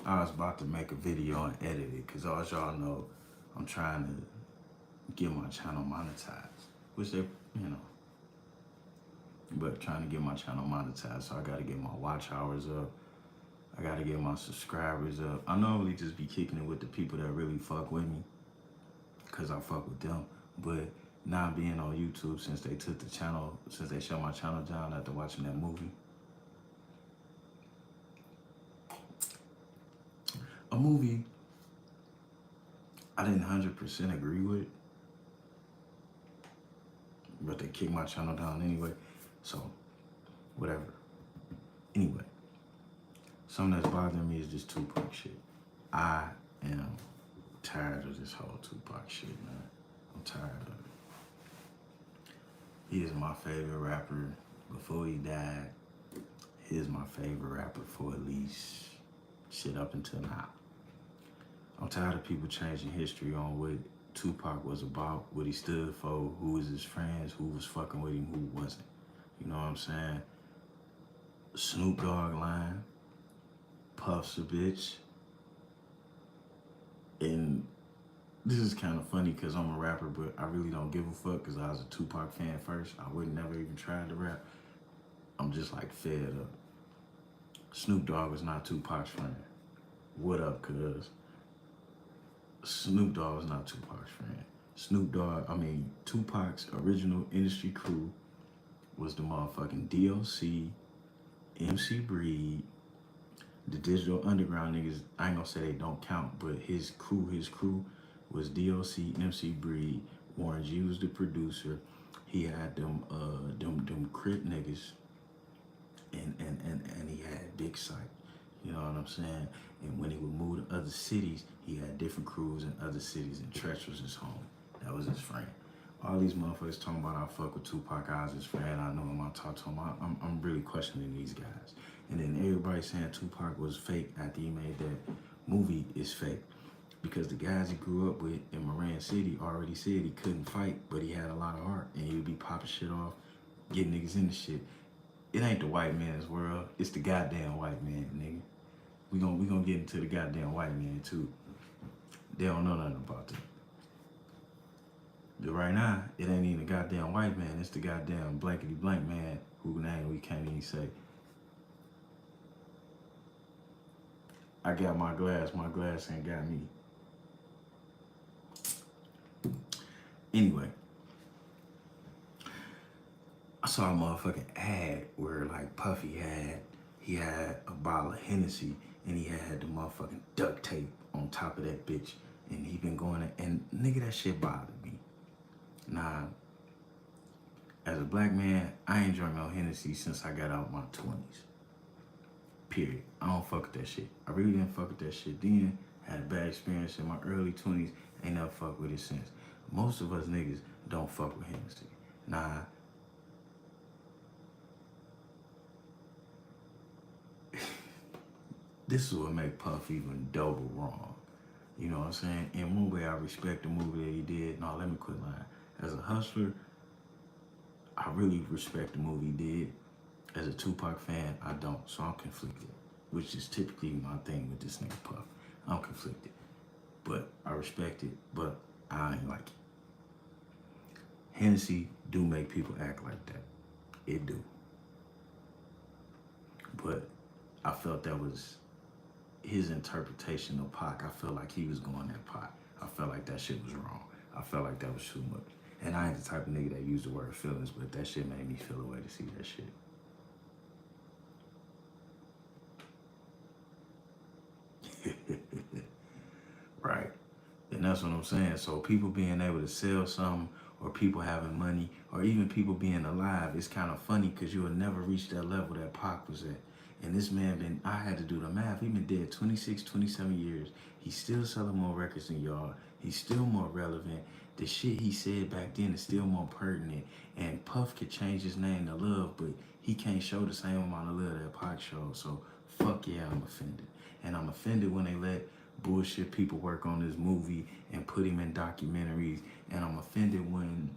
I was about to make a video and edit it because as y'all know, I'm trying to get my channel monetized, which they, but trying to get my channel monetized, so I got to get my watch hours up. I got to get my subscribers up. I normally just be kicking it with the people that really fuck with me because I fuck with them. But now being on YouTube, since they took the channel, since they shut my channel down after watching that movie, a movie I didn't 100% agree with, but they kicked my channel down anyway. So, whatever. Anyway, something that's bothering me is this Tupac shit. I am tired of this whole Tupac shit, man. I'm tired of it. He is my favorite rapper before he died. He is my favorite rapper for at least shit up until now. I'm tired of people changing history on what Tupac was about, what he stood for, who was his friends, who was fucking with him, who wasn't. You know what I'm saying? Snoop Dogg line, Puff's a bitch. And this is kind of funny because I'm a rapper, but I really don't give a fuck because I was a Tupac fan first. I would never even try to rap. I'm just like fed up. Snoop Dogg was not Tupac's friend. What up, cuz? Snoop Dogg was not Tupac's friend. Tupac's original industry crew was the motherfucking DLC, MC Breed, the Digital Underground niggas. I ain't gonna say they don't count, but his crew was DLC, MC Breed. Warren G was the producer. He had them Crit niggas, and he had Big Sight. You know what I'm saying? And when he would move to other cities, he had different crews in other cities, and Tretch was his home. That was his friend. All these motherfuckers talking about I fuck with Tupac, I was his friend, I know him, I talk to him. I'm really questioning these guys. And then everybody saying Tupac was fake after he made that movie is fake. Because the guys he grew up with in Moran City already said he couldn't fight, but he had a lot of heart, and he would be popping shit off, getting niggas into shit. It ain't the white man's world, it's the goddamn white man, nigga. We gonna get into the goddamn white man too. They don't know nothing about that. But right now, it ain't even the goddamn white man, it's the goddamn blankety blank man whose name we can't even say. I got my glass ain't got me. Anyway, I saw a motherfucking ad where like Puffy he had a bottle of Hennessy and he had the motherfucking duct tape on top of that bitch, and he been going and nigga, that shit bothered me. Nah, as a black man, I ain't drunk no Hennessy since I got out my 20s. Period. I don't fuck with that shit. I really didn't fuck with that shit then. Had a bad experience in my early 20s. Ain't never fuck with it since. Most of us niggas don't fuck with Hennessy. Nah. This is what make Puff even double wrong. You know what I'm saying? In one way, I respect the movie that he did. No, let me quit lying. As a hustler, I really respect the movie he did. As a Tupac fan, I don't. So I'm conflicted, which is typically my thing with this nigga Puff. I'm conflicted. But I respect it, but I ain't like it. Hennessy do make people act like that. It do. But I felt that was his interpretation of Pac. I felt like he was going at Pac. I felt like that shit was wrong. I felt like that was too much. And I ain't the type of nigga that used the word feelings, but that shit made me feel a way to see that shit. Right. And that's what I'm saying. So people being able to sell something, or people having money, or even people being alive, it's kind of funny because you will never reach that level that Pac was at. And this man I had to do the math. He been dead 26, 27 years. He's still selling more records than y'all. He's still more relevant. The shit he said back then is still more pertinent. And Puff could change his name to Love, but he can't show the same amount of love that Pac showed. So fuck yeah, I'm offended. And I'm offended when they let bullshit people work on this movie and put him in documentaries. And I'm offended when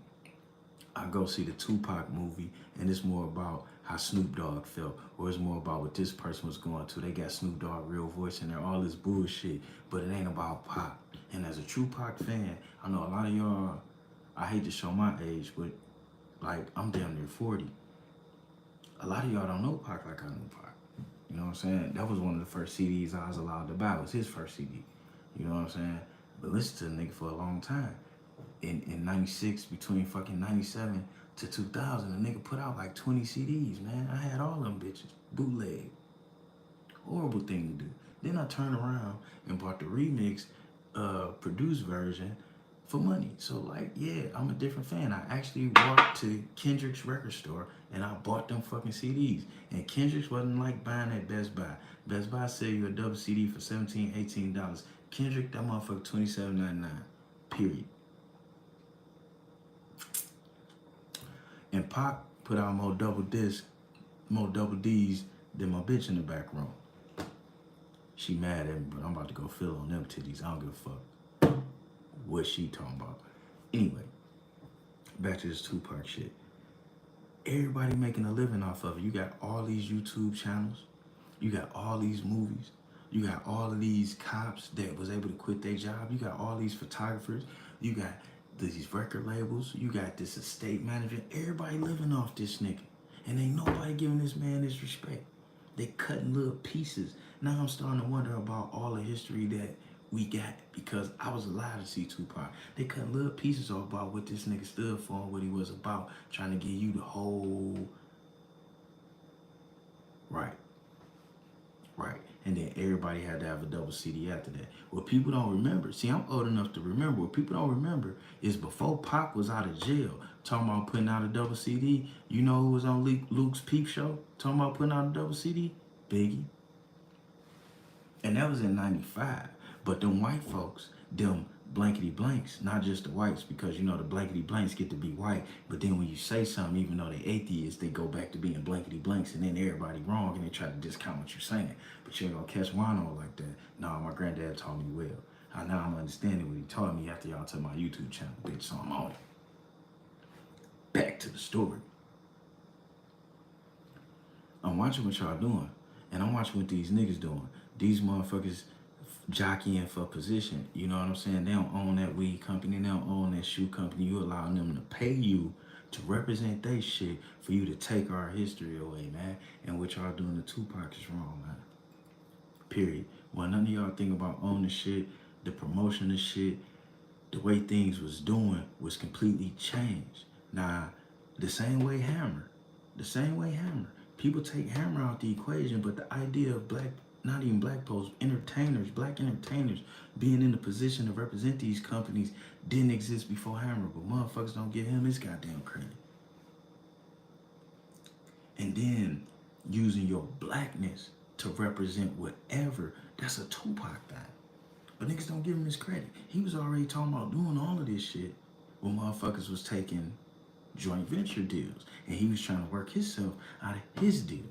I go see the Tupac movie and it's more about how Snoop Dogg felt, or it's more about what this person was going to. They got Snoop Dogg real voice in there, all this bullshit, but it ain't about Pac. And as a true Pac fan, I know a lot of y'all, I hate to show my age, but like I'm damn near 40. A lot of y'all don't know Pac like I knew Pac. You know what I'm saying? That was one of the first CDs I was allowed to buy. It was his first CD. You know what I'm saying? But listen to the nigga for a long time. In 96, between fucking 97 to 2000, the nigga put out like 20 CDs, man. I had all them bitches. Bootleg. Horrible thing to do. Then I turned around and bought the remix, produced version for money. So like, yeah, I'm a different fan. I actually walked to Kendrick's record store and I bought them fucking CDs. And Kendrick's wasn't like buying at Best Buy. Best Buy sell you a double CD for $17, $18. Kendrick, that motherfucker $27.99. Period. And Pac put out more double discs, more double Ds than my bitch in the back room. She mad at me, but I'm about to go fill on them titties. I don't give a fuck what she talking about. Anyway, back to this Tupac shit. Everybody making a living off of it. You got all these YouTube channels. You got all these movies. You got all of these cops that was able to quit their job. You got all these photographers. You got these record labels. You got this estate management. Everybody living off this nigga. And ain't nobody giving this man his respect. They cutting little pieces. Now I'm starting to wonder about all the history that we got because I was alive to see Tupac. They cut little pieces off about what this nigga stood for and what he was about, trying to give you the whole right. And then everybody had to have a double CD after that. What people don't remember, see, I'm old enough to remember. What people don't remember is before Pac was out of jail, talking about putting out a double CD. You know who was on Luke's Peep Show talking about putting out a double CD? Biggie. And that was in 95. But them white folks, them blankety blanks, not just the whites, because you know the blankety blanks get to be white, but then when you say something, even though they atheists, they go back to being blankety blanks, and then everybody wrong, and they try to discount what you're saying. But you ain't gonna catch Juan-O like that. No, my granddad taught me well. Now I'm understanding what he taught me after y'all took my YouTube channel, bitch, so I'm on it. Back to the story. I'm watching what y'all doing, and I'm watching what these niggas doing. These motherfuckers jockeying for position. You know what I'm saying? They don't own that weed company. They don't own that shoe company. You allowing them to pay you to represent their shit for you to take our history away, man. And what y'all doing to Tupac is wrong, man. Period. When none of y'all think about owning shit, the promotion of shit, the way things was doing was completely changed. Now, the same way Hammer. People take Hammer out the equation, but the idea of not even black folks, black entertainers being in the position to represent these companies didn't exist before Hammer, but motherfuckers don't give him his goddamn credit. And then using your blackness to represent whatever, that's a Tupac thing. But niggas don't give him his credit. He was already talking about doing all of this shit when motherfuckers was taking joint venture deals. And he was trying to work himself out of his deal.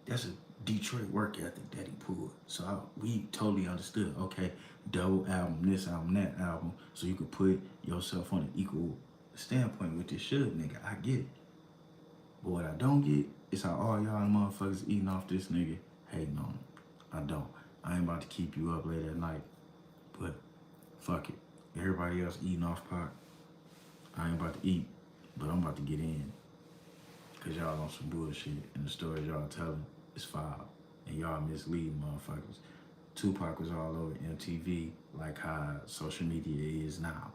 That's a Detroit work ethic that he pulled. So we totally understood, okay, double album, this album, that album, so you could put yourself on an equal standpoint with this shit, nigga. I get it. But what I don't get is how all y'all motherfuckers eating off this nigga hating on him. I don't. I ain't about to keep you up late at night. But fuck it. Everybody else eating off Pac. I ain't about to eat, but I'm about to get in. Cause y'all on some bullshit and the stories y'all telling is foul. And y'all misleading motherfuckers. Tupac was all over MTV like how social media is now.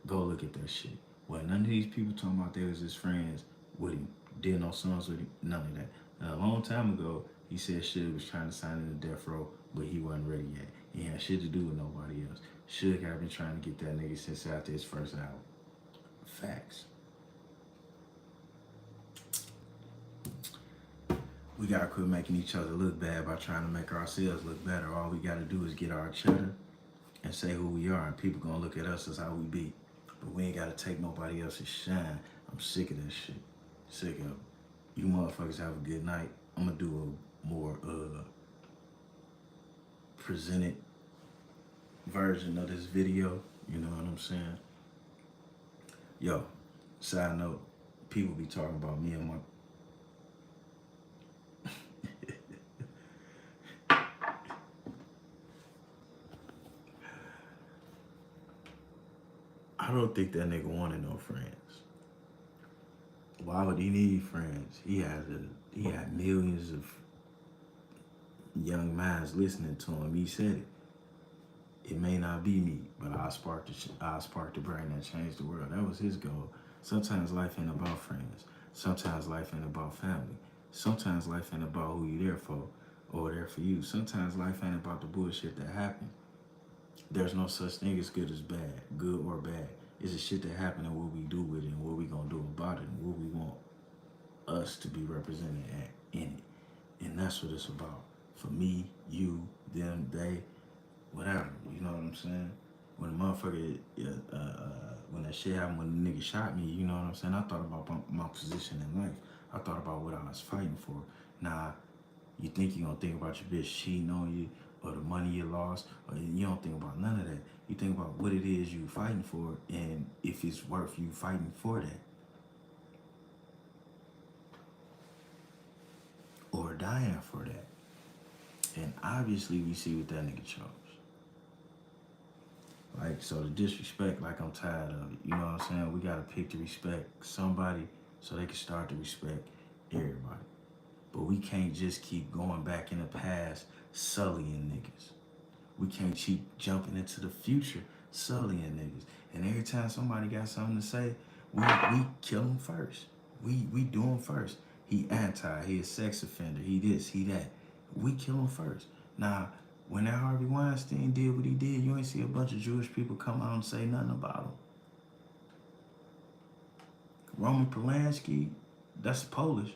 Go look at that shit. Well, none of these people talking about they was his friends with him, did no songs with him, none of that. And a long time ago, he said Suge was trying to sign in to Death Row, but he wasn't ready yet. He had shit to do with nobody else. Suge had been trying to get that nigga since after his first album. Facts. We gotta quit making each other look bad by trying to make ourselves look better. All we gotta do is get our cheddar and say who we are, and people gonna look at us as how we be. But we ain't gotta take nobody else's shine. I'm sick of that shit. Sick of it. You motherfuckers have a good night. I'm gonna do a more presented version of this video. You know what I'm saying? Yo, side note, people be talking about me and I don't think that nigga wanted no friends. Why would he need friends? He had millions of young minds listening to him. He said it. It may not be me, but I'll spark the brain that changed the world. That was his goal. Sometimes life ain't about friends. Sometimes life ain't about family. Sometimes life ain't about who you there for or there for you. Sometimes life ain't about the bullshit that happened. There's no such thing as good or bad. It's the shit that happened and what we do with it and what we gonna do about it and what we want us to be represented in it. And that's what it's about. For me, you, them, they, whatever. You know what I'm saying? When the motherfucker, when that shit happened, when the nigga shot me, you know what I'm saying? I thought about my position in life. I thought about what I was fighting for. Now, you think you're gonna think about your bitch cheating on you or the money you lost, or you don't think about none of that. You think about what it is you fighting for and if it's worth you fighting for that. Or dying for that. And obviously we see what that nigga chose. Like, so the disrespect, like, I'm tired of it. You know what I'm saying? We gotta pick to respect somebody so they can start to respect everybody. But we can't just keep going back in the past, sullying niggas. We can't keep jumping into the future, sullying niggas. And every time somebody got something to say, we kill him first. We do him first. He he a sex offender, he this, he that. We kill him first. Now, when that Harvey Weinstein did what he did, you ain't see a bunch of Jewish people come out and say nothing about him. Roman Polanski, that's Polish.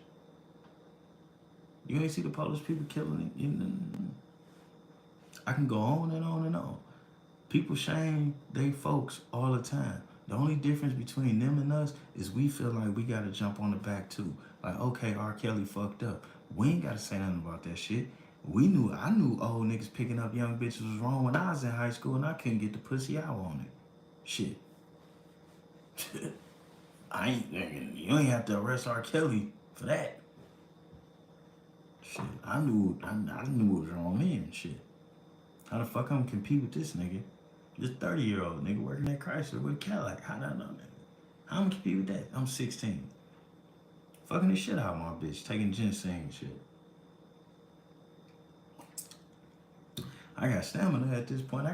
You ain't see the Polish people killing it. I can go on and on and on. People shame they folks all the time. The only difference between them and us is we feel like we gotta jump on the back too. Like, okay, R. Kelly fucked up. We ain't gotta say nothing about that shit. I knew old niggas picking up young bitches was wrong when I was in high school and I couldn't get the pussy out on it. Shit. You ain't have to arrest R. Kelly for that. Shit, I knew it was wrong then, shit. How the fuck I'm compete with this nigga? This 30-year-old nigga working at Chrysler with Cadillac. How do I know that? How I'm compete with that? I'm 16. Fucking the shit out of my bitch, taking ginseng and shit. I got stamina at this point.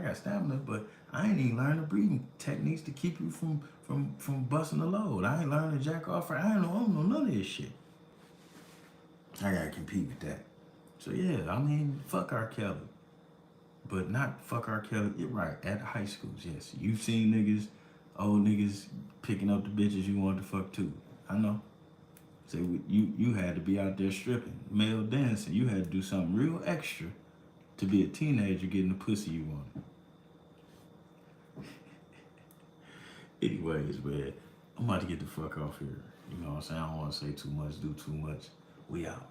But I ain't even learned the breathing techniques to keep you from busting the load. I ain't learned to jack off. I don't know none of this shit. I gotta compete with that. So yeah, I mean, fuck R. Kelly. But not fuck R. Kelly. You're right, at high schools, yes. You've seen niggas, old niggas, picking up the bitches you wanted to fuck too. I know. So you had to be out there stripping, male dancing. You had to do something real extra to be a teenager getting the pussy you wanted. Anyways, man, I'm about to get the fuck off here. You know what I'm saying? I don't want to say too much, do too much. We out.